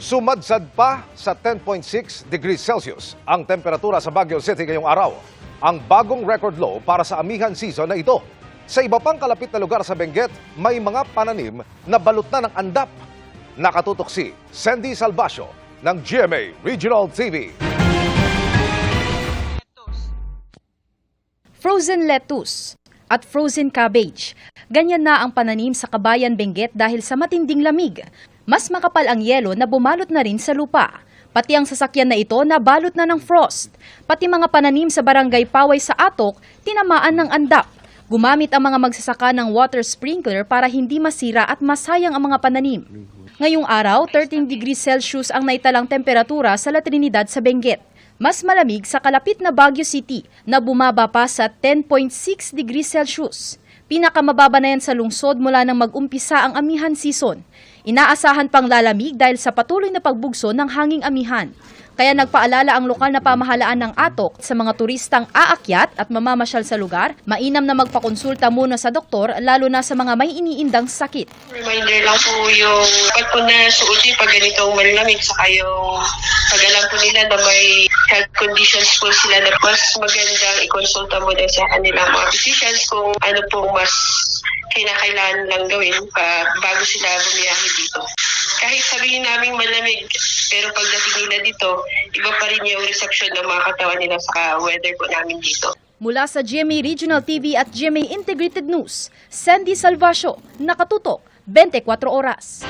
Sumadsad pa sa 10.6 degrees Celsius ang temperatura sa Baguio City ngayong araw. Ang bagong record low para sa amihan season na ito. Sa iba pang kalapit na lugar sa Benguet, may mga pananim na balot na ng andap. Nakatutok si Sandy Salvacio ng GMA Regional TV. Frozen lettuce at frozen cabbage. Ganyan na ang pananim sa Kabayan Benguet dahil sa matinding lamig. Mas makapal ang yelo na bumalot na rin sa lupa. Pati ang sasakyan na ito nabalot na ng frost. Pati mga pananim sa barangay Paway sa Atok, tinamaan ng andap. Gumamit ang mga magsasaka ng water sprinkler para hindi masira at masayang ang mga pananim. Ngayong araw, 13 degrees Celsius ang naitalang temperatura sa La Trinidad sa Benguet. Mas malamig sa kalapit na Baguio City na bumaba pa sa 10.6 degrees Celsius. Pinakamababa na yan sa lungsod mula nang mag-umpisa ang amihan season. Inaasahan pang lalamig dahil sa patuloy na pagbugso ng hanging amihan. Kaya nagpaalala ang lokal na pamahalaan ng Atok sa mga turistang aakyat at mamamasyal sa lugar, mainam na magpakonsulta muna sa doktor lalo na sa mga may iniindang sakit. Reminder lang po yung pag po nasuot pag ganitong malamig saka yung pag alam po nila na may health conditions po sila na mas magandang ikonsulta muna sa kanilang mga physicians kung ano po mas kinakailangan lang gawin bago sila bumiyahe dito. Kahit sabihin namin malamig, pero pagdating nila dito, iba pa rin yung reception ng mga katawan nila sa weather po namin dito. Mula sa GMA Regional TV at GMA Integrated News, Sandy Salvacio, nakatutok 24 oras.